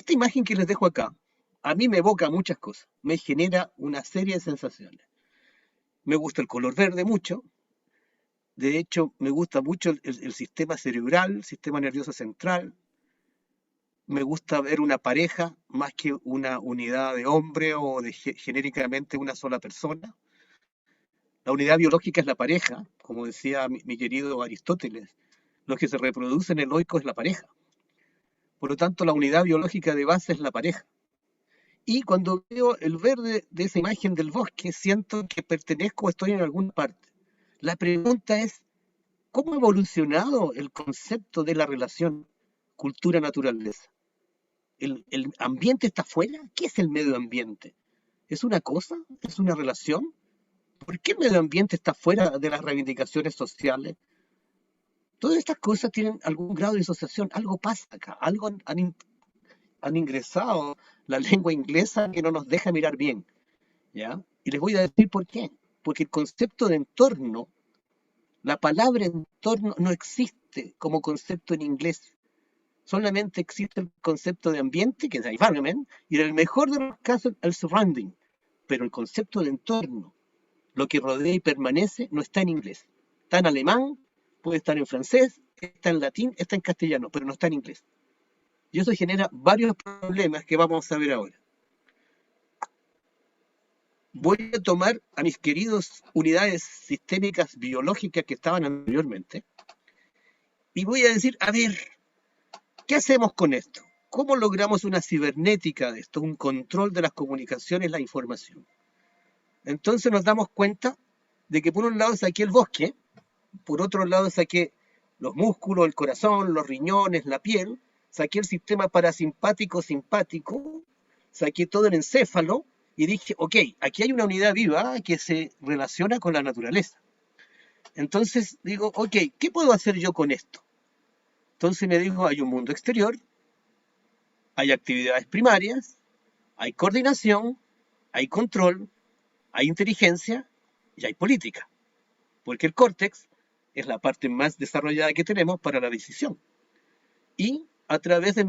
esta imagen que les dejo acá, a mí me evoca muchas cosas, me genera una serie de sensaciones. Me gusta el color verde mucho, de hecho me gusta mucho el sistema cerebral, el sistema nervioso central, me gusta ver una pareja más que una unidad de hombre o de genéricamente una sola persona. La unidad biológica es la pareja, como decía mi querido Aristóteles. Lo que se reproduce en el oico es la pareja. Por lo tanto, la unidad biológica de base es la pareja. Y cuando veo el verde de esa imagen del bosque, siento que pertenezco o estoy en alguna parte. La pregunta es, ¿cómo ha evolucionado el concepto de la relación cultura-naturaleza? ¿El ambiente está afuera? ¿Qué es el medio ambiente? ¿Es una cosa? ¿Es una relación? ¿Por qué el medio ambiente está fuera de las reivindicaciones sociales? Todas estas cosas tienen algún grado de disociación. Algo pasa acá. Algo han ingresado la lengua inglesa que no nos deja mirar bien. ¿Ya? Y les voy a decir por qué. Porque el concepto de entorno, la palabra entorno no existe como concepto en inglés. Solamente existe el concepto de ambiente, que es el environment, y en el mejor de los casos el surrounding. Pero el concepto de entorno, lo que rodea y permanece, no está en inglés. Está en alemán, puede estar en francés, está en latín, está en castellano, pero no está en inglés. Y eso genera varios problemas que vamos a ver ahora. Voy a tomar a mis queridos unidades sistémicas biológicas que estaban anteriormente y voy a decir, a ver, ¿qué hacemos con esto? ¿Cómo logramos una cibernética de esto, un control de las comunicaciones, la información? Entonces nos damos cuenta de que por un lado saqué el bosque, por otro lado saqué los músculos, el corazón, los riñones, la piel, saqué el sistema parasimpático, simpático, saqué todo el encéfalo y dije, ok, aquí hay una unidad viva que se relaciona con la naturaleza. Entonces digo, ok, ¿qué puedo hacer yo con esto? Entonces me dijo, hay un mundo exterior, hay actividades primarias, hay coordinación, hay control, hay inteligencia y hay política. Porque el córtex es la parte más desarrollada que tenemos para la decisión. Y a través de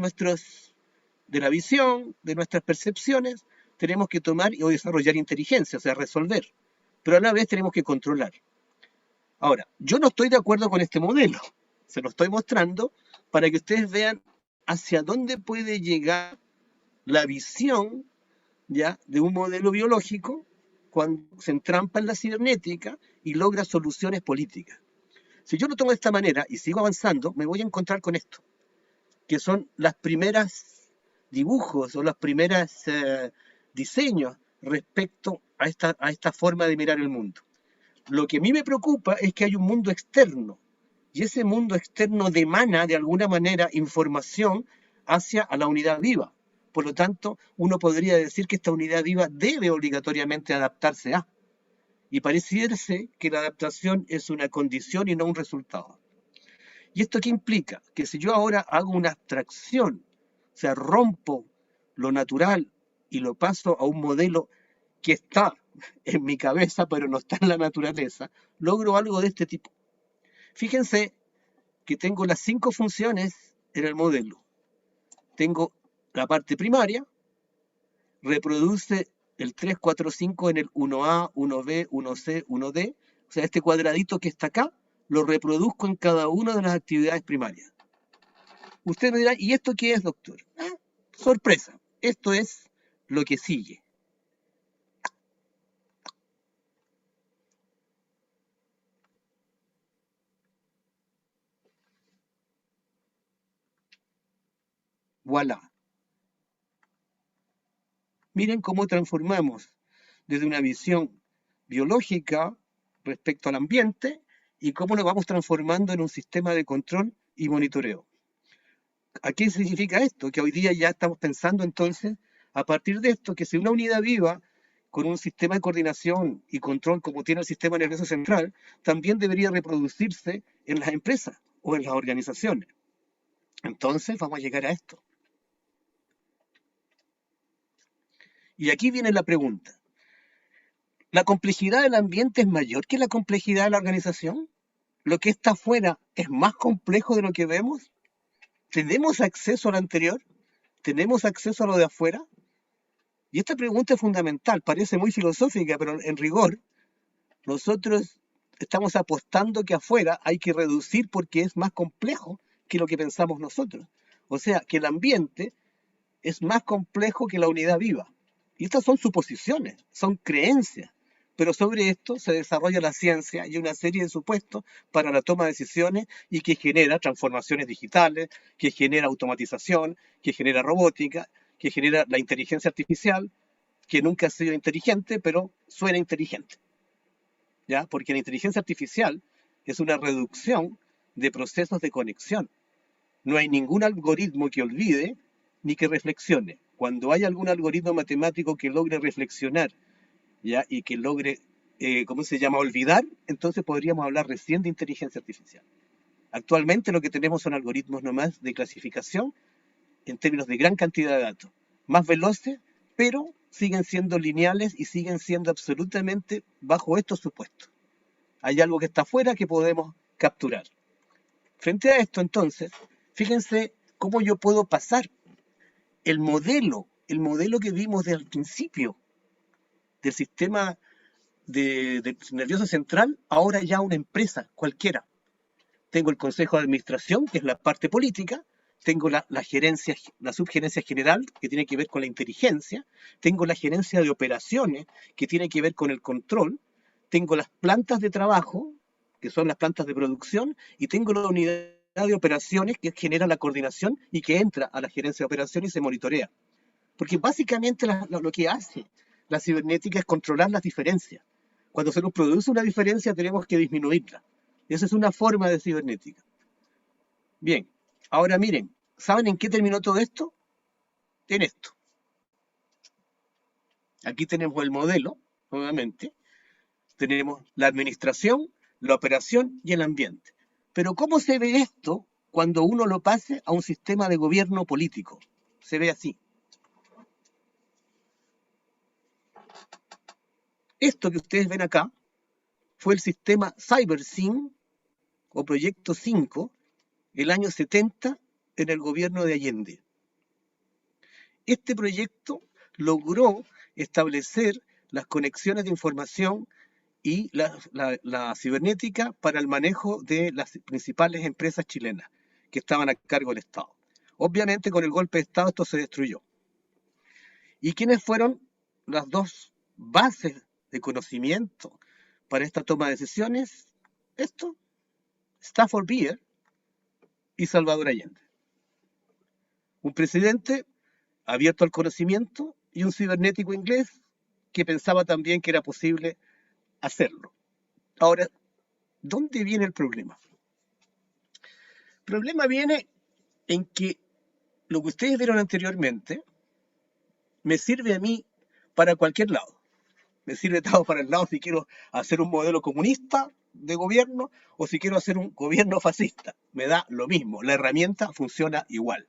la visión, de nuestras percepciones, tenemos que tomar o desarrollar inteligencia, o sea, resolver. Pero a la vez tenemos que controlar. Ahora, yo no estoy de acuerdo con este modelo. Se lo estoy mostrando para que ustedes vean hacia dónde puede llegar la visión, ¿ya?, de un modelo biológico cuando se entrampa en la cibernética y logra soluciones políticas. Si yo lo tomo de esta manera y sigo avanzando, me voy a encontrar con esto, que son las primeras dibujos o los primeros diseños respecto a esta forma de mirar el mundo. Lo que a mí me preocupa es que hay un mundo externo, y ese mundo externo demana de alguna manera información hacia a la unidad viva. Por lo tanto, uno podría decir que esta unidad viva debe obligatoriamente adaptarse a. Y pareciese que la adaptación es una condición y no un resultado. ¿Y esto qué implica? Que si yo ahora hago una abstracción, o sea, rompo lo natural y lo paso a un modelo que está en mi cabeza, pero no está en la naturaleza, logro algo de este tipo. Fíjense que tengo las 5 funciones en el modelo. Tengo la parte primaria, reproduce el 3, 4, 5 en el 1A, 1B, 1C, 1D. O sea, este cuadradito que está acá, lo reproduzco en cada una de las actividades primarias. Usted me dirá, ¿y esto qué es, doctor? Ah, sorpresa, esto es lo que sigue. Voilà. Miren cómo transformamos desde una visión biológica respecto al ambiente y cómo lo vamos transformando en un sistema de control y monitoreo. ¿A qué significa esto? Que hoy día ya estamos pensando entonces, a partir de esto, que si una unidad viva con un sistema de coordinación y control como tiene el sistema nervioso central, también debería reproducirse en las empresas o en las organizaciones. Entonces vamos a llegar a esto. Y aquí viene la pregunta. ¿La complejidad del ambiente es mayor que la complejidad de la organización? ¿Lo que está afuera es más complejo de lo que vemos? ¿Tenemos acceso al anterior? ¿Tenemos acceso a lo de afuera? Y esta pregunta es fundamental, parece muy filosófica, pero en rigor, nosotros estamos apostando que afuera hay que reducir porque es más complejo que lo que pensamos nosotros. O sea, que el ambiente es más complejo que la unidad viva. Y estas son suposiciones, son creencias. Pero sobre esto se desarrolla la ciencia y una serie de supuestos para la toma de decisiones y que genera transformaciones digitales, que genera automatización, que genera robótica, que genera la inteligencia artificial, que nunca ha sido inteligente, pero suena inteligente. ¿Ya? Porque la inteligencia artificial es una reducción de procesos de conexión. No hay ningún algoritmo que olvide ni que reflexione. Cuando hay algún algoritmo matemático que logre reflexionar, ¿ya? Y que logre, ¿cómo se llama?, olvidar, entonces podríamos hablar recién de inteligencia artificial. Actualmente lo que tenemos son algoritmos nomás de clasificación en términos de gran cantidad de datos, más veloces, pero siguen siendo lineales y siguen siendo absolutamente bajo estos supuestos. Hay algo que está afuera que podemos capturar. Frente a esto, entonces, fíjense cómo yo puedo pasar el modelo que vimos desde el principio del sistema del nervioso central, ahora ya una empresa cualquiera. Tengo el consejo de administración, que es la parte política, tengo la gerencia, la subgerencia general, que tiene que ver con la inteligencia, tengo la gerencia de operaciones, que tiene que ver con el control, tengo las plantas de trabajo, que son las plantas de producción, y tengo la unidad de operaciones que genera la coordinación y que entra a la gerencia de operaciones y se monitorea. Porque básicamente lo que hace la cibernética es controlar las diferencias. Cuando se nos produce una diferencia tenemos que disminuirla. Esa es una forma de cibernética. Bien, ahora miren, ¿saben en qué terminó todo esto? En esto. Aquí tenemos el modelo, nuevamente. Tenemos la administración, la operación y el ambiente. Pero ¿cómo se ve esto cuando uno lo pase a un sistema de gobierno político? Se ve así. Esto que ustedes ven acá fue el sistema CyberSyn o Proyecto 5, el año 70 en el gobierno de Allende. Este proyecto logró establecer las conexiones de información y la cibernética para el manejo de las principales empresas chilenas que estaban a cargo del Estado. Obviamente con el golpe de Estado esto se destruyó. ¿Y quiénes fueron las dos bases de conocimiento para esta toma de decisiones? Esto, Stafford Beer y Salvador Allende. Un presidente abierto al conocimiento y un cibernético inglés que pensaba también que era posible hacerlo. Ahora, ¿dónde viene el problema? El problema viene en que lo que ustedes vieron anteriormente me sirve a mí para cualquier lado. Me sirve tanto para el lado si quiero hacer un modelo comunista de gobierno o si quiero hacer un gobierno fascista. Me da lo mismo, la herramienta funciona igual.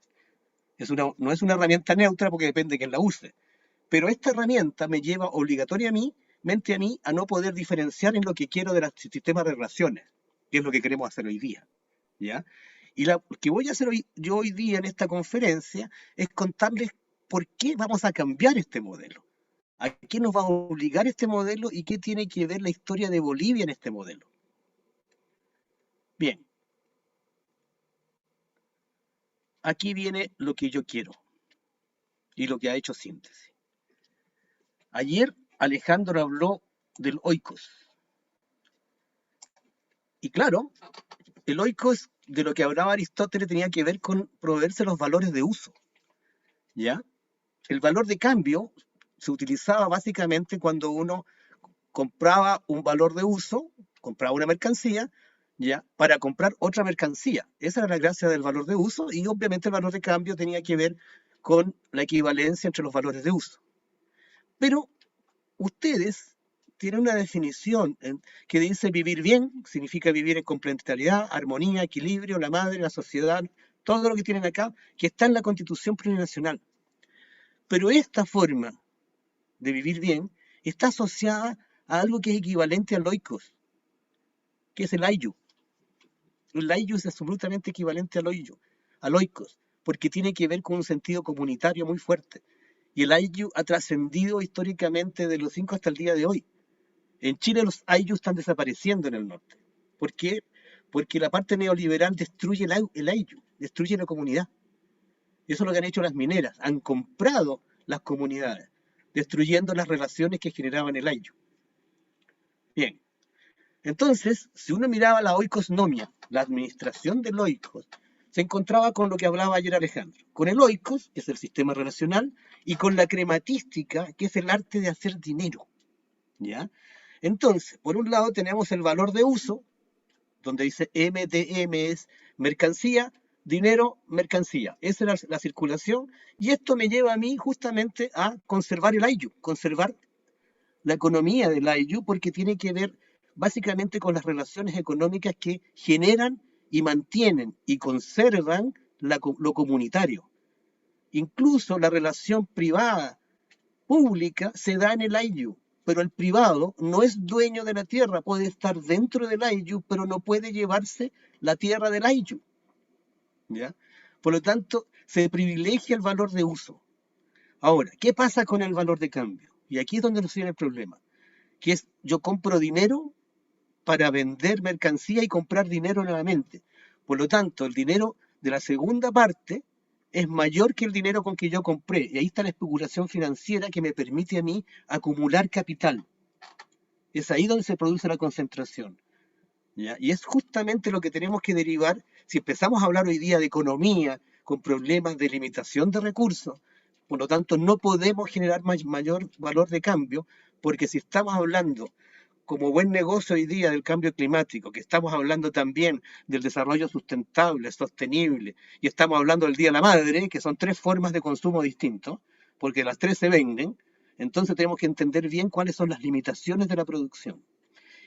No es una herramienta neutra porque depende de quién la use. Pero esta herramienta me lleva obligatoriamente a mí a no poder diferenciar en lo que quiero de los sistemas de relaciones, que es lo que queremos hacer hoy día. ¿Ya? Y lo que voy a hacer yo hoy día en esta conferencia es contarles por qué vamos a cambiar este modelo. ¿A qué nos va a obligar este modelo y qué tiene que ver la historia de Bolivia en este modelo? Bien, aquí viene lo que yo quiero y lo que ha hecho síntesis. Ayer Alejandro habló del oikos. Y claro, el oikos de lo que hablaba Aristóteles tenía que ver con proveerse los valores de uso. ¿Ya? El valor de cambio se utilizaba básicamente cuando uno compraba un valor de uso, compraba una mercancía, ¿ya? Para comprar otra mercancía. Esa era la gracia del valor de uso y obviamente el valor de cambio tenía que ver con la equivalencia entre los valores de uso. Pero ustedes tienen una definición que dice vivir bien, significa vivir en complementariedad, armonía, equilibrio, la madre, la sociedad, todo lo que tienen acá, que está en la Constitución Plurinacional. Pero esta forma de vivir bien está asociada a algo que es equivalente al oikos, que es el ayu. El ayu es absolutamente equivalente al oikos. porque tiene que ver con un sentido comunitario muy fuerte. Y el Ayllu ha trascendido históricamente de los 5 hasta el día de hoy. En Chile los Ayllu están desapareciendo en el norte. ¿Por qué? Porque la parte neoliberal destruye el Ayllu, destruye la comunidad. Eso es lo que han hecho las mineras. Han comprado las comunidades, destruyendo las relaciones que generaban el Ayllu. Bien, entonces, si uno miraba la oikosnomia, la administración del oikos, se encontraba con lo que hablaba ayer Alejandro, con el oikos, que es el sistema relacional, y con la crematística, que es el arte de hacer dinero. ¿Ya? Entonces, por un lado tenemos el valor de uso, donde dice MDM es mercancía, dinero, mercancía. Esa es la circulación, y esto me lleva a mí justamente a conservar el Ayllu, conservar la economía del Ayllu, porque tiene que ver básicamente con las relaciones económicas que generan y mantienen y conservan lo comunitario. Incluso la relación privada pública se da en el Ayllu, pero el privado no es dueño de la tierra, puede estar dentro del Ayllu, pero no puede llevarse la tierra del Ayllu. ¿Ya? Por lo tanto, se privilegia el valor de uso. Ahora, ¿qué pasa con el valor de cambio? Y aquí es donde nos viene el problema, que es yo compro dinero para vender mercancía y comprar dinero nuevamente. Por lo tanto, el dinero de la segunda parte es mayor que el dinero con que yo compré. Y ahí está la especulación financiera que me permite a mí acumular capital. Es ahí donde se produce la concentración. ¿Ya? Y es justamente lo que tenemos que derivar si empezamos a hablar hoy día de economía con problemas de limitación de recursos. Por lo tanto, no podemos generar mayor valor de cambio, porque si estamos hablando como buen negocio hoy día del cambio climático, que estamos hablando también del desarrollo sustentable, sostenible, y estamos hablando del Día de la Madre, que son 3 formas de consumo distintos, porque las 3 se venden, entonces tenemos que entender bien cuáles son las limitaciones de la producción.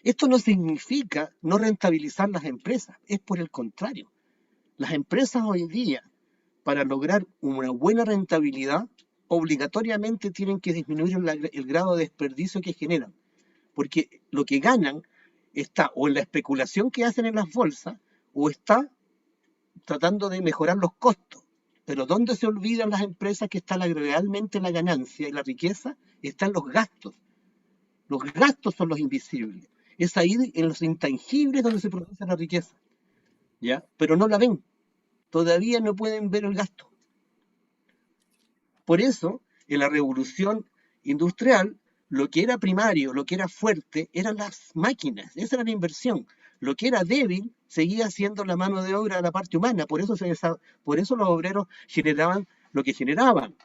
Esto no significa no rentabilizar las empresas, es por el contrario. Las empresas hoy día, para lograr una buena rentabilidad, obligatoriamente tienen que disminuir el grado de desperdicio que generan, porque lo que ganan está o en la especulación que hacen en las bolsas o está tratando de mejorar los costos. Pero ¿dónde se olvidan las empresas que está realmente la ganancia y la riqueza? Están los gastos. Los gastos son los invisibles. Es ahí en los intangibles donde se produce la riqueza. ¿Ya? Pero no la ven. Todavía no pueden ver el gasto. Por eso, en la revolución industrial, lo que era primario, lo que era fuerte, eran las máquinas, esa era la inversión. Lo que era débil seguía siendo la mano de obra de la parte humana, por eso los obreros generaban lo que generaban.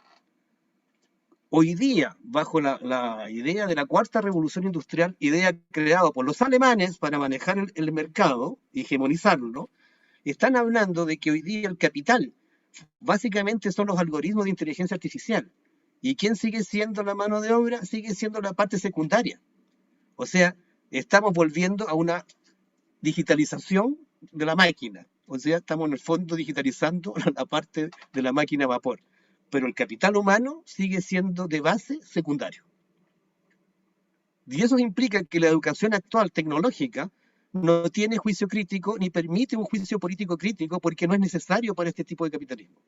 Hoy día, bajo la idea de la cuarta revolución industrial, idea creada por los alemanes para manejar el mercado y hegemonizarlo, están hablando de que hoy día el capital básicamente son los algoritmos de inteligencia artificial. ¿Y quién sigue siendo la mano de obra? Sigue siendo la parte secundaria. O sea, estamos volviendo a una digitalización de la máquina. O sea, estamos en el fondo digitalizando la parte de la máquina a vapor. Pero el capital humano sigue siendo de base secundario. Y eso implica que la educación actual tecnológica no tiene juicio crítico ni permite un juicio político crítico porque no es necesario para este tipo de capitalismo.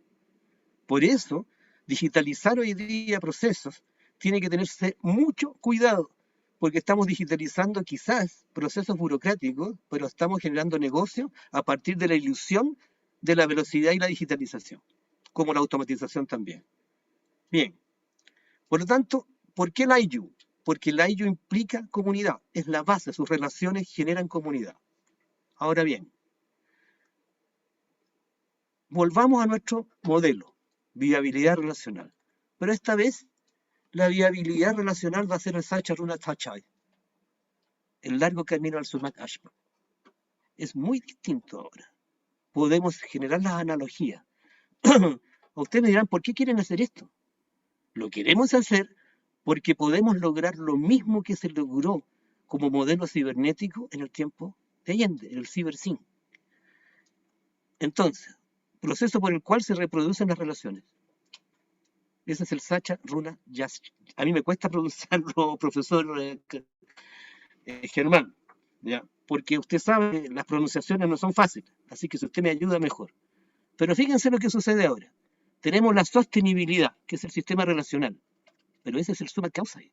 Por eso, digitalizar hoy día procesos tiene que tenerse mucho cuidado, porque estamos digitalizando quizás procesos burocráticos, pero estamos generando negocios a partir de la ilusión de la velocidad y la digitalización, como la automatización también. Bien, por lo tanto, ¿por qué el Ayllu? Porque el Ayllu implica comunidad, es la base, sus relaciones generan comunidad. Ahora bien, volvamos a nuestro modelo, viabilidad relacional. Pero esta vez, la viabilidad relacional va a ser el Sacha Runa Tachai, el largo camino al Sumat Ashman. Es muy distinto ahora. Podemos generar las analogías. Ustedes me dirán, ¿por qué quieren hacer esto? Lo queremos hacer porque podemos lograr lo mismo que se logró como modelo cibernético en el tiempo de Allende, en el CiberSyn. Entonces, proceso por el cual se reproducen las relaciones. Ese es el Sacha Runa Yash. A mí me cuesta pronunciarlo, profesor Germán, ¿ya? Porque usted sabe, las pronunciaciones no son fáciles, así que si usted me ayuda, mejor. Pero fíjense lo que sucede ahora. Tenemos la sostenibilidad, que es el sistema relacional, pero ese es el summa causae.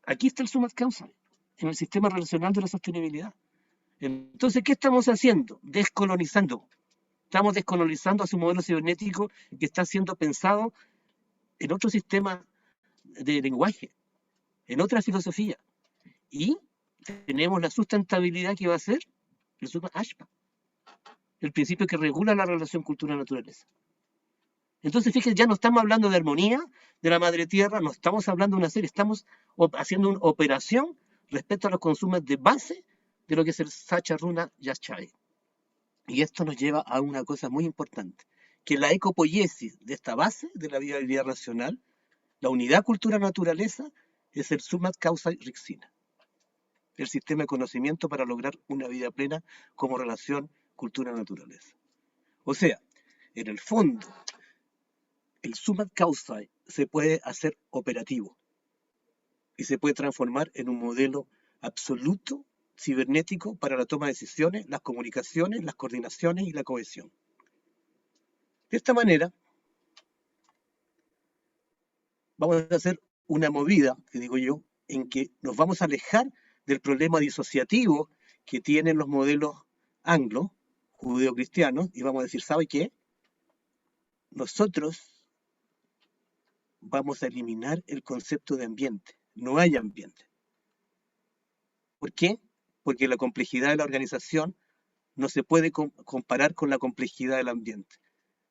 Aquí está el summa causae, en el sistema relacional de la sostenibilidad. Entonces, ¿qué estamos haciendo? Descolonizando. Estamos descolonizando a su modelo cibernético que está siendo pensado en otro sistema de lenguaje, en otra filosofía. Y tenemos la sustentabilidad que va a ser el summa ashpa, el principio que regula la relación cultura-naturaleza. Entonces, fíjense, ya no estamos hablando de armonía de la madre tierra, no estamos hablando de una serie, estamos haciendo una operación respecto a los consumos de base de lo que es el Sacha Runa Yashai. Y esto nos lleva a una cosa muy importante, que la ecopoiesis de esta base de la viabilidad racional, la unidad cultura-naturaleza, es el summat causa rixina, el sistema de conocimiento para lograr una vida plena como relación cultura-naturaleza. O sea, en el fondo, el summat causa se puede hacer operativo y se puede transformar en un modelo absoluto cibernético para la toma de decisiones, las comunicaciones, las coordinaciones y la cohesión. De esta manera, vamos a hacer una movida, que digo yo, en que nos vamos a alejar del problema disociativo que tienen los modelos anglo, judeo-cristianos, y vamos a decir, ¿sabe qué? Nosotros vamos a eliminar el concepto de ambiente. No hay ambiente. ¿Por qué? Porque la complejidad de la organización no se puede comparar con la complejidad del ambiente.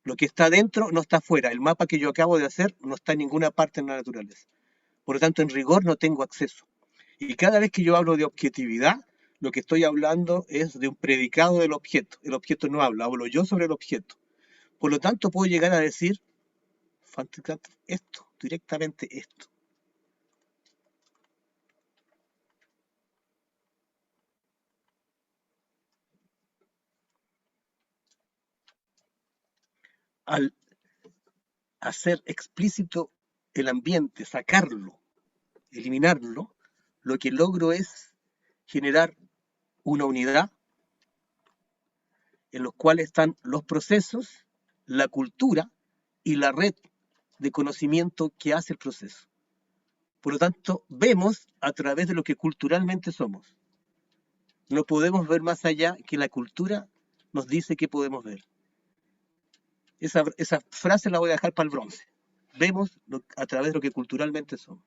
Lo que está dentro no está afuera. El mapa que yo acabo de hacer no está en ninguna parte en la naturaleza. Por lo tanto, en rigor no tengo acceso. Y cada vez que yo hablo de objetividad, lo que estoy hablando es de un predicado del objeto. El objeto no habla, hablo yo sobre el objeto. Por lo tanto, puedo llegar a decir esto, directamente esto. Al hacer explícito el ambiente, sacarlo, eliminarlo, lo que logro es generar una unidad en los cuales están los procesos, la cultura y la red de conocimiento que hace el proceso. Por lo tanto, vemos a través de lo que culturalmente somos. No podemos ver más allá que la cultura nos dice que podemos ver. Esa frase la voy a dejar para el bronce. Vemos a través de lo que culturalmente somos.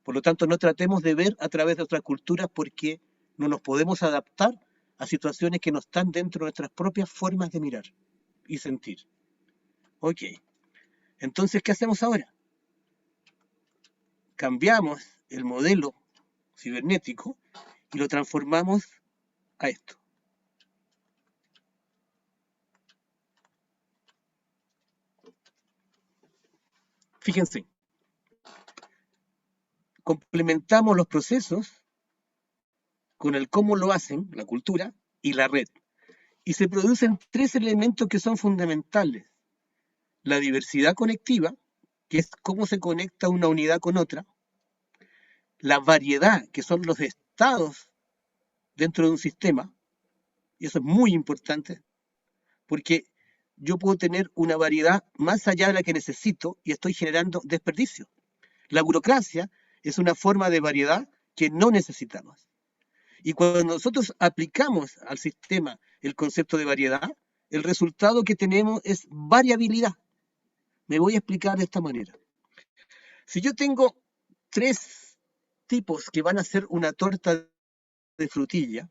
Por lo tanto, no tratemos de ver a través de otras culturas porque no nos podemos adaptar a situaciones que no están dentro de nuestras propias formas de mirar y sentir. Ok. Entonces, ¿qué hacemos ahora? Cambiamos el modelo cibernético y lo transformamos a esto. Fíjense, complementamos los procesos con el cómo lo hacen, la cultura y la red. Y se producen tres elementos que son fundamentales. La diversidad conectiva, que es cómo se conecta una unidad con otra. La variedad, que son los estados dentro de un sistema. Y eso es muy importante, porque yo puedo tener una variedad más allá de la que necesito y estoy generando desperdicio. La burocracia es una forma de variedad que no necesitamos. Y cuando nosotros aplicamos al sistema el concepto de variedad, el resultado que tenemos es variabilidad. Me voy a explicar de esta manera. Si yo tengo tres tipos que van a hacer una torta de frutilla,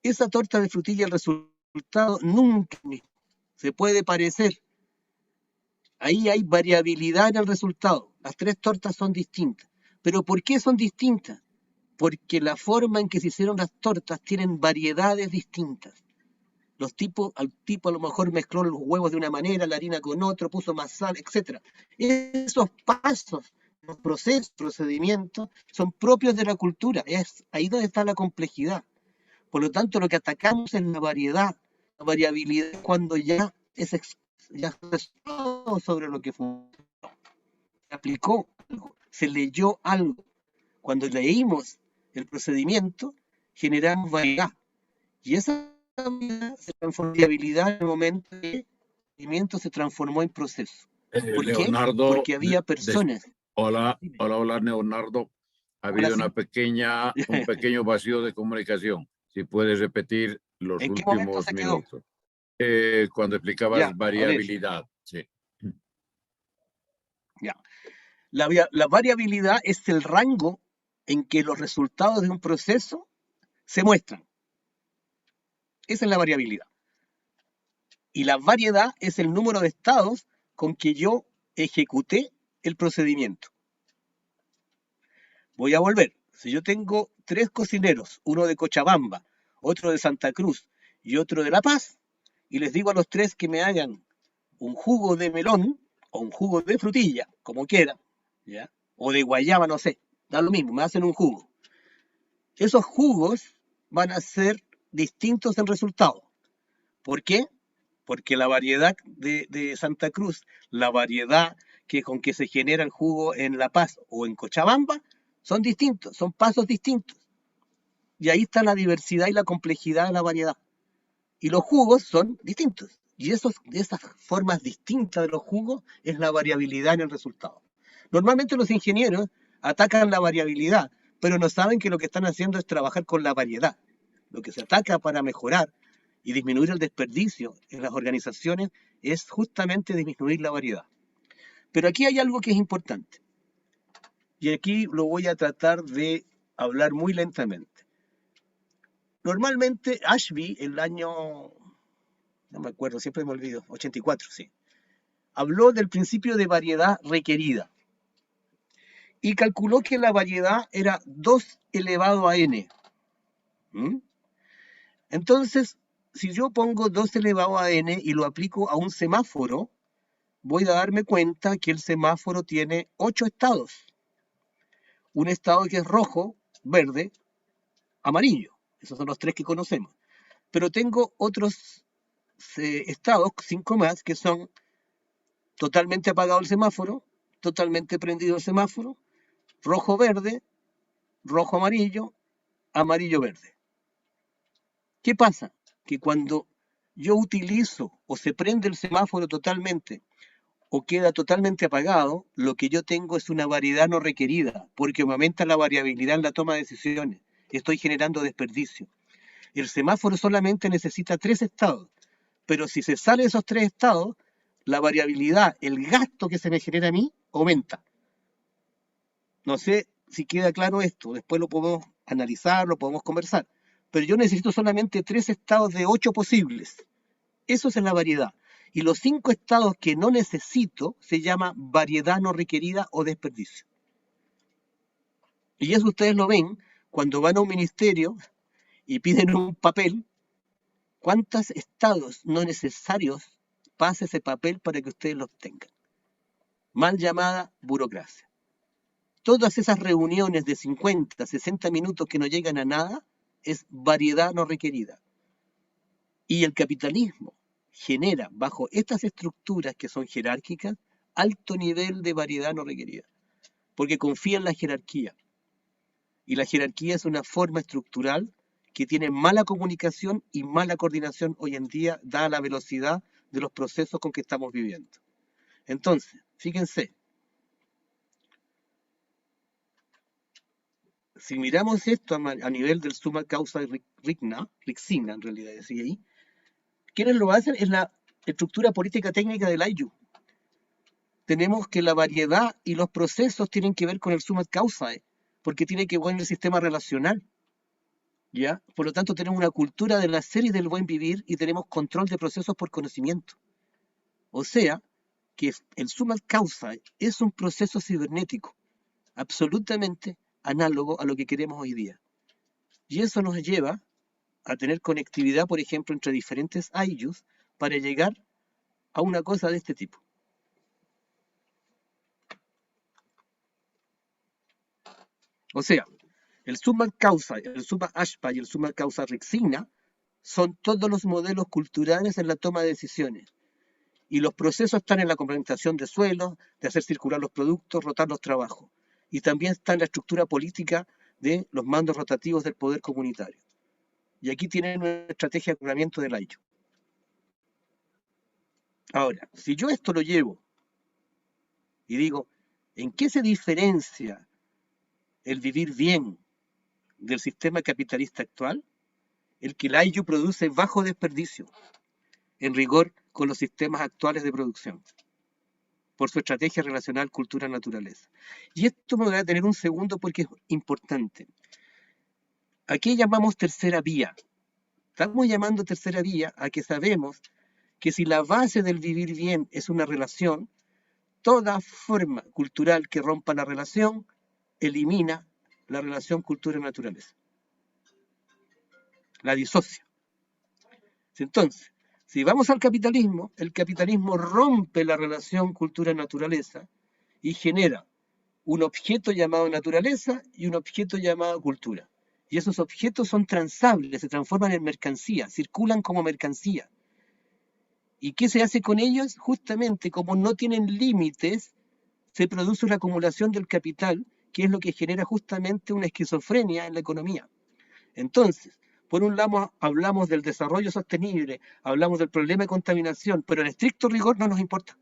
esa torta de frutilla, el resultado nunca se puede parecer. Ahí hay variabilidad en el resultado. Las tres tortas son distintas. ¿Pero por qué son distintas? Porque la forma en que se hicieron las tortas tienen variedades distintas. Al tipo a lo mejor mezcló los huevos de una manera, la harina con otro, puso más sal, etc. Esos pasos, los procesos, procedimientos, son propios de la cultura. Es ahí donde está la complejidad. Por lo tanto, lo que atacamos es la variedad, la variabilidad cuando ya es sobre lo que funciona. Se aplicó algo, se leyó algo. Cuando leímos el procedimiento, generamos variedad. Y esa se transformó en viabilidad en el momento que el procedimiento se transformó en proceso. ¿Por qué? Leonardo, Porque había personas. hola, Leonardo. Ha Ahora habido sí. un pequeño vacío de comunicación. Si puedes repetir los ¿En qué momento últimos se quedó? minutos. Cuando explicabas Ya, a ver, variabilidad, sí. ya. La variabilidad es el rango en que los resultados de un proceso se muestran. Esa es la variabilidad. Y la variedad es el número de estados con que yo ejecuté el procedimiento. Voy a volver. Si yo tengo 3 cocineros, uno de Cochabamba, otro de Santa Cruz y otro de La Paz, y les digo a los 3 que me hagan un jugo de melón o un jugo de frutilla, como quieran, ¿ya? O de guayaba, no sé, da lo mismo, me hacen un jugo. Esos jugos van a ser distintos en resultado. ¿Por qué? Porque la variedad de Santa Cruz, la variedad con que se genera el jugo en La Paz o en Cochabamba, son distintos, son pasos distintos. Y ahí está la diversidad y la complejidad de la variedad. Y los jugos son distintos. Y esas formas distintas de los jugos es la variabilidad en el resultado. Normalmente los ingenieros atacan la variabilidad, pero no saben que lo que están haciendo es trabajar con la variedad. Lo que se ataca para mejorar y disminuir el desperdicio en las organizaciones es justamente disminuir la variedad. Pero aquí hay algo que es importante. Y aquí lo voy a tratar de hablar muy lentamente. Normalmente Ashby, el año, no me acuerdo, siempre me olvido, 84, sí, habló del principio de variedad requerida y calculó que la variedad era 2 elevado a n. ¿Mm? Entonces, si yo pongo 2 elevado a n y lo aplico a un semáforo, voy a darme cuenta que el semáforo tiene 8 estados. Un estado que es rojo, verde, amarillo. Esos son los 3 que conocemos. Pero tengo otros estados, 5 más, que son totalmente apagado el semáforo, totalmente prendido el semáforo, rojo-verde, rojo-amarillo, amarillo-verde. ¿Qué pasa? Que cuando yo utilizo o se prende el semáforo totalmente o queda totalmente apagado, lo que yo tengo es una variedad no requerida, porque me aumenta la variabilidad en la toma de decisiones. Estoy generando desperdicio. El semáforo solamente necesita 3 estados, pero si se sale de esos 3 estados, la variabilidad, el gasto que se me genera a mí, aumenta. No sé si queda claro esto, después lo podemos analizar, lo podemos conversar, pero yo necesito solamente 3 estados de 8 posibles. Eso es la variedad. Y los 5 estados que no necesito se llama variedad no requerida o desperdicio. Y eso ustedes lo ven cuando van a un ministerio y piden un papel. ¿Cuántos estados no necesarios pasa ese papel para que ustedes lo obtengan? Mal llamada burocracia. Todas esas reuniones de 50, 60 minutos que no llegan a nada es variedad no requerida. Y el capitalismo genera bajo estas estructuras que son jerárquicas alto nivel de variedad no requerida, porque confía en la jerarquía. Y la jerarquía es una forma estructural que tiene mala comunicación y mala coordinación hoy en día, dada la velocidad de los procesos con que estamos viviendo. Entonces, fíjense, si miramos esto a nivel del suma causa Rixina, en realidad decía ahí, quienes lo hacen es la estructura política técnica del IU. Tenemos que la variedad y los procesos tienen que ver con el suma causa, porque tiene que ver con el sistema relacional. ¿Ya? Por lo tanto, tenemos una cultura de la serie del buen vivir y tenemos control de procesos por conocimiento. O sea, que el suma causa es un proceso cibernético, absolutamente análogo a lo que queremos hoy día. Y eso nos lleva a tener conectividad, por ejemplo, entre diferentes IUs para llegar a una cosa de este tipo. O sea, el suma causa, el suma ashpa y el suma causa rexina son todos los modelos culturales en la toma de decisiones. Y los procesos están en la complementación de suelos, de hacer circular los productos, rotar los trabajos. Y también está en la estructura política de los mandos rotativos del poder comunitario. Y aquí tienen una estrategia de acordamiento del AIO. Ahora, si yo esto lo llevo y digo, ¿en qué se diferencia el vivir bien del sistema capitalista actual? El que el AIO produce bajo desperdicio, en rigor con los sistemas actuales de producción, por su estrategia relacional cultura-naturaleza. Y esto me va a tener un segundo porque es importante. Aquí llamamos tercera vía. Estamos llamando tercera vía a que sabemos que si la base del vivir bien es una relación, toda forma cultural que rompa la relación elimina la relación cultura-naturaleza. La disocia. Entonces, si vamos al capitalismo, el capitalismo rompe la relación cultura-naturaleza y genera un objeto llamado naturaleza y un objeto llamado cultura. Y esos objetos son transables, se transforman en mercancía, circulan como mercancía. ¿Y qué se hace con ellos? Justamente como no tienen límites, se produce una acumulación del capital, que es lo que genera justamente una esquizofrenia en la economía. Entonces, por un lado hablamos del desarrollo sostenible, hablamos del problema de contaminación, pero en estricto rigor no nos importa.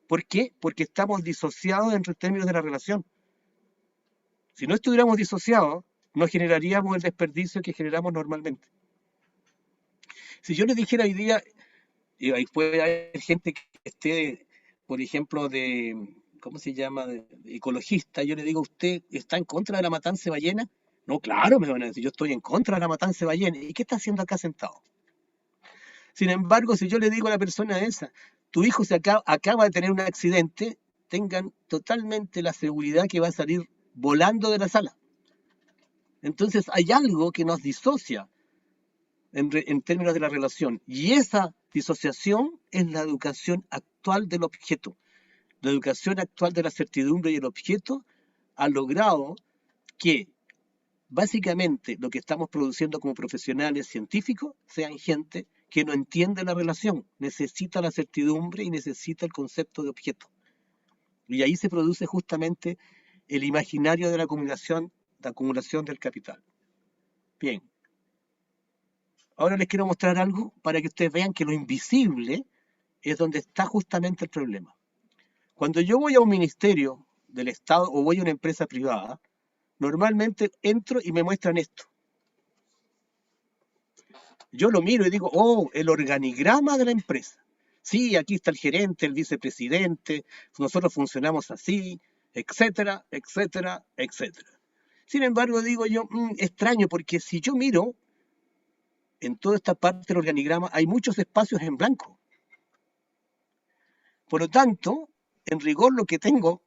¿Por qué? Porque estamos disociados entre términos de la relación. Si no estuviéramos disociados, no generaríamos el desperdicio que generamos normalmente. Si yo les dijera hoy día, y ahí puede haber gente que esté, por ejemplo, ¿cómo se llama?, de ecologista, yo le digo, ¿usted está en contra de la matanza de ballenas? No, claro, me van a decir, yo estoy en contra de la matanza de ballenas. ¿Y qué está haciendo acá sentado? Sin embargo, si yo le digo a la persona esa, tu hijo acaba de tener un accidente, tengan totalmente la seguridad que va a salir volando de la sala. Entonces hay algo que nos disocia en términos de la relación. Y esa disociación es la educación actual del objeto. La educación actual de la certidumbre y el objeto ha logrado que básicamente lo que estamos produciendo como profesionales científicos sean gente que no entiende la relación, necesita la certidumbre y necesita el concepto de objeto. Y ahí se produce justamente el imaginario de la acumulación del capital. Bien. Ahora les quiero mostrar algo para que ustedes vean que lo invisible es donde está justamente el problema. Cuando yo voy a un ministerio del Estado o voy a una empresa privada, normalmente entro y me muestran esto. Yo lo miro y digo, oh, el organigrama de la empresa. Sí, aquí está el gerente, el vicepresidente, nosotros funcionamos así, etcétera, etcétera, etcétera. Sin embargo, digo yo, extraño, porque si yo miro en toda esta parte del organigrama, hay muchos espacios en blanco. Por lo tanto, en rigor lo que tengo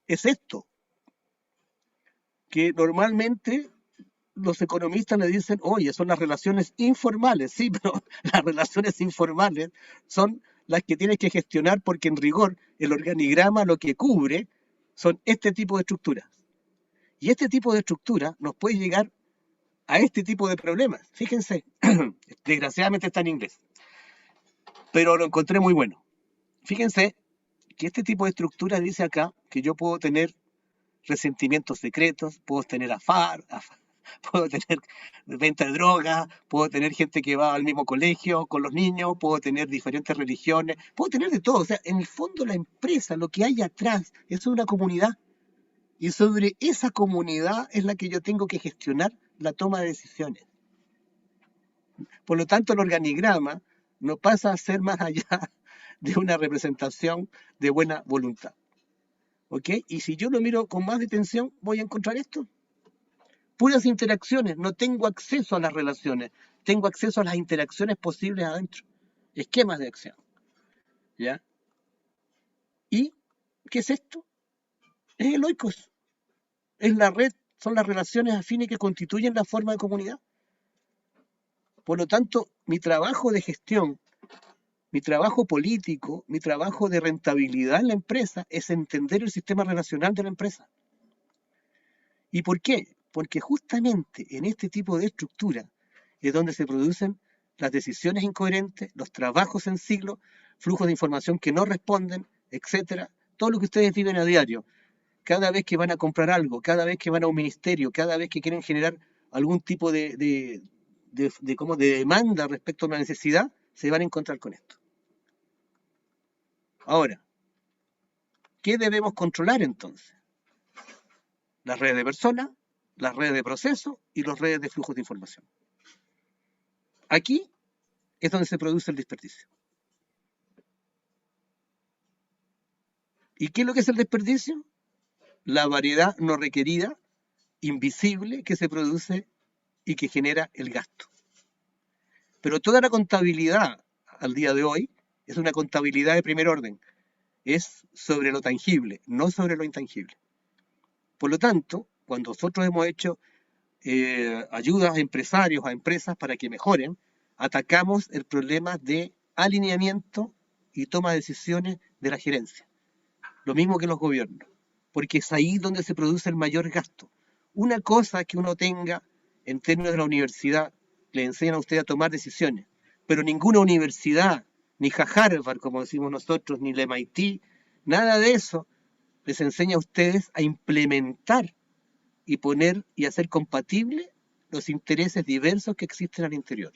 es esto, que normalmente los economistas le dicen, oye, son las relaciones informales. Sí, pero las relaciones informales son las que tienes que gestionar porque en rigor el organigrama lo que cubre son este tipo de estructuras. Y este tipo de estructura nos puede llegar a este tipo de problemas. Fíjense, desgraciadamente está en inglés, pero lo encontré muy bueno. Fíjense que este tipo de estructura dice acá que yo puedo tener resentimientos secretos, puedo tener puedo tener venta de drogas, puedo tener gente que va al mismo colegio con los niños, puedo tener diferentes religiones, puedo tener de todo. O sea, en el fondo la empresa, lo que hay atrás, es una comunidad. Y sobre esa comunidad es la que yo tengo que gestionar la toma de decisiones. Por lo tanto, el organigrama no pasa a ser más allá de una representación de buena voluntad. ¿Ok? Y si yo lo miro con más detención, voy a encontrar esto. Puras interacciones, no tengo acceso a las relaciones, tengo acceso a las interacciones posibles adentro. Esquemas de acción. ¿Ya? ¿Y qué es esto? Es el oikos. Es la red, son las relaciones afines que constituyen la forma de comunidad. Por lo tanto, mi trabajo de gestión, mi trabajo político, mi trabajo de rentabilidad en la empresa es entender el sistema relacional de la empresa. ¿Y por qué? Porque justamente en este tipo de estructura es donde se producen las decisiones incoherentes, los trabajos en siglo, flujos de información que no responden, etcétera. Todo lo que ustedes viven a diario. Cada vez que van a comprar algo, cada vez que van a un ministerio, cada vez que quieren generar algún tipo de de demanda respecto a una necesidad, se van a encontrar con esto. Ahora, ¿qué debemos controlar entonces? Las redes de personas, las redes de procesos y las redes de flujos de información. Aquí es donde se produce el desperdicio. ¿Y qué es lo que es el desperdicio? La variedad no requerida, invisible, que se produce y que genera el gasto. Pero toda la contabilidad al día de hoy es una contabilidad de primer orden. Es sobre lo tangible, no sobre lo intangible. Por lo tanto, cuando nosotros hemos hecho ayudas a empresarios, a empresas para que mejoren, atacamos el problema de alineamiento y toma de decisiones de la gerencia. Lo mismo que los gobiernos, porque es ahí donde se produce el mayor gasto. Una cosa que uno tenga en términos de la universidad, le enseñan a usted a tomar decisiones, pero ninguna universidad, ni Harvard, como decimos nosotros, ni la MIT, nada de eso les enseña a ustedes a implementar y poner y hacer compatible los intereses diversos que existen al interior.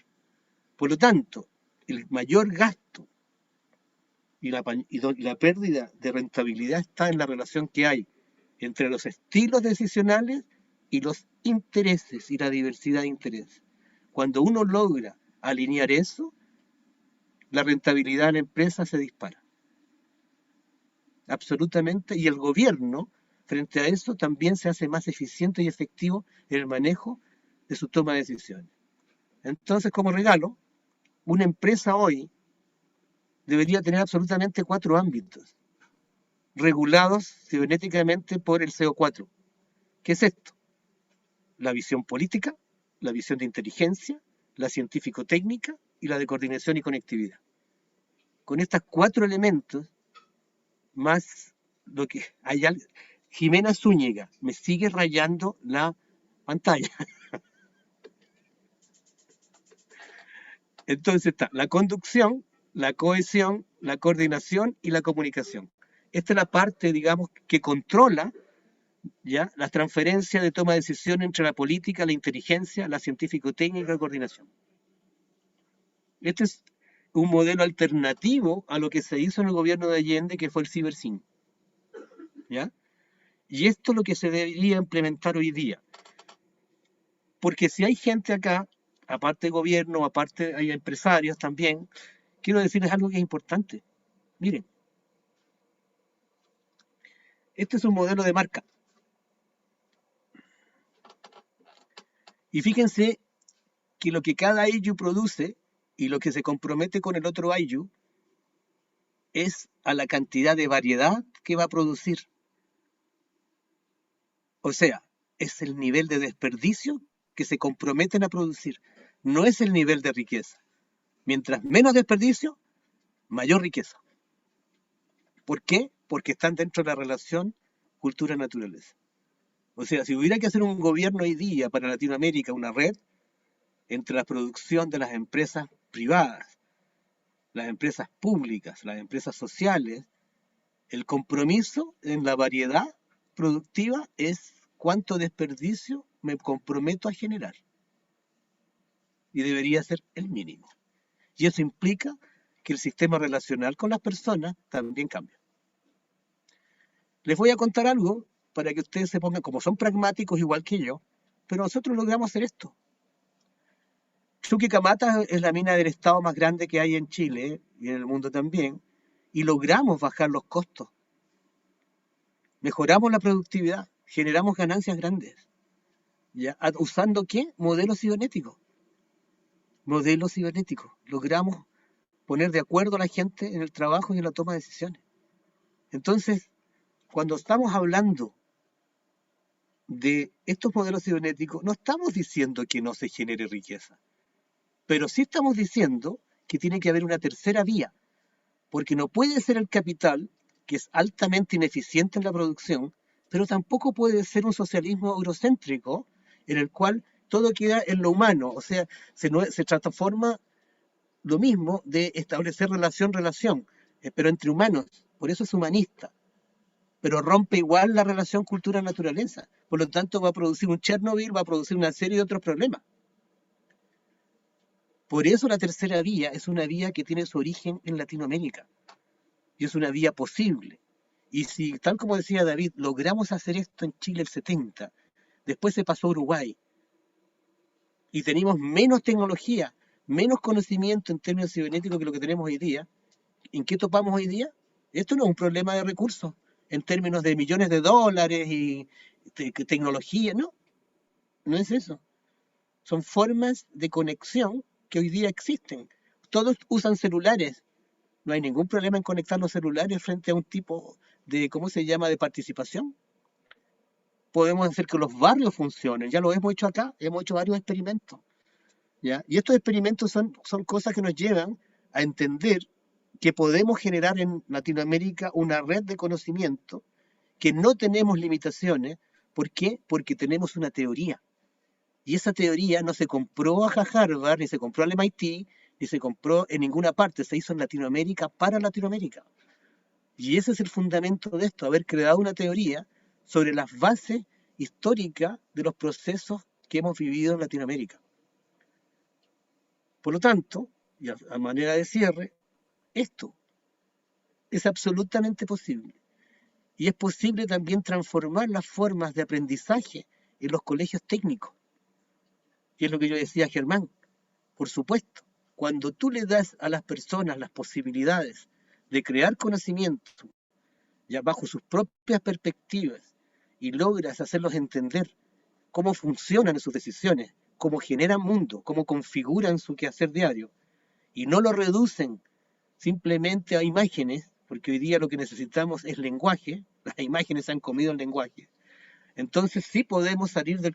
Por lo tanto, el mayor gasto y la pérdida de rentabilidad está en la relación que hay entre los estilos decisionales y los intereses y la diversidad de intereses. Cuando uno logra alinear eso, la rentabilidad de la empresa se dispara. Absolutamente. Y el gobierno, frente a eso, también se hace más eficiente y efectivo en el manejo de su toma de decisiones. Entonces, como regalo, una empresa hoy debería tener absolutamente 4 ámbitos regulados cibernéticamente por el CO4. ¿Qué es esto? La visión política, la visión de inteligencia, la científico-técnica y la de coordinación y conectividad. Con estos 4 elementos, más lo que hay, Jimena Zúñiga me sigue rayando la pantalla. Entonces está la conducción, la cohesión, la coordinación y la comunicación. Esta es la parte, digamos, que controla ya las transferencias de toma de decisión entre la política, la inteligencia, la científico-técnica y la coordinación. Este es un modelo alternativo a lo que se hizo en el gobierno de Allende, que fue el CiberSyn. ¿Ya? Y esto es lo que se debería implementar hoy día. Porque si hay gente acá, aparte de gobierno, aparte hay empresarios también, quiero decirles algo que es importante. Miren, este es un modelo de marca. Y fíjense que lo que cada IU produce y lo que se compromete con el otro IU es a la cantidad de variedad que va a producir. O sea, es el nivel de desperdicio que se comprometen a producir. No es el nivel de riqueza. Mientras menos desperdicio, mayor riqueza. ¿Por qué? Porque están dentro de la relación cultura-naturaleza. O sea, si hubiera que hacer un gobierno hoy día para Latinoamérica, una red entre la producción de las empresas privadas, las empresas públicas, las empresas sociales, el compromiso en la variedad productiva es cuánto desperdicio me comprometo a generar. Y debería ser el mínimo. Y eso implica que el sistema relacional con las personas también cambia. Les voy a contar algo para que ustedes se pongan, como son pragmáticos igual que yo, pero nosotros logramos hacer esto. Chuquicamata es la mina del estado más grande que hay en Chile y en el mundo también, y logramos bajar los costos. Mejoramos la productividad, generamos ganancias grandes. ¿Ya? ¿Usando qué? Modelos cibernéticos. Modelos cibernéticos. Logramos poner de acuerdo a la gente en el trabajo y en la toma de decisiones. Entonces, cuando estamos hablando de estos modelos cibernéticos, no estamos diciendo que no se genere riqueza, pero sí estamos diciendo que tiene que haber una tercera vía, porque no puede ser el capital, que es altamente ineficiente en la producción, pero tampoco puede ser un socialismo eurocéntrico en el cual todo queda en lo humano, o sea, se transforma lo mismo de establecer relación, pero entre humanos, por eso es humanista, pero rompe igual la relación cultura-naturaleza, por lo tanto va a producir un Chernobyl, va a producir una serie de otros problemas. Por eso la tercera vía es una vía que tiene su origen en Latinoamérica y es una vía posible. Y si, tal como decía David, logramos hacer esto en Chile el 70, después se pasó a Uruguay y tenemos menos tecnología, menos conocimiento en términos cibernéticos que lo que tenemos hoy día, ¿en qué topamos hoy día? Esto no es un problema de recursos en términos de millones de dólares y tecnología, no, no es eso. Son formas de conexión que hoy día existen. Todos usan celulares. No hay ningún problema en conectar los celulares frente a un tipo de, ¿cómo se llama?, de participación. Podemos hacer que los barrios funcionen. Ya lo hemos hecho acá, hemos hecho varios experimentos. ¿Ya? Y estos experimentos son cosas que nos llevan a entender que podemos generar en Latinoamérica una red de conocimiento, que no tenemos limitaciones. ¿Por qué? Porque tenemos una teoría. Y esa teoría no se compró a Harvard, ni se compró al MIT, ni se compró en ninguna parte, se hizo en Latinoamérica para Latinoamérica. Y ese es el fundamento de esto, haber creado una teoría sobre las bases históricas de los procesos que hemos vivido en Latinoamérica. Por lo tanto, y a manera de cierre, esto es absolutamente posible. Y es posible también transformar las formas de aprendizaje en los colegios técnicos. Y es lo que yo decía a Germán. Por supuesto, cuando tú le das a las personas las posibilidades de crear conocimiento, ya bajo sus propias perspectivas, y logras hacerlos entender cómo funcionan sus decisiones, cómo generan mundo, cómo configuran su quehacer diario, y no lo reducen simplemente a imágenes, porque hoy día lo que necesitamos es lenguaje, las imágenes han comido el lenguaje. Entonces sí podemos salir del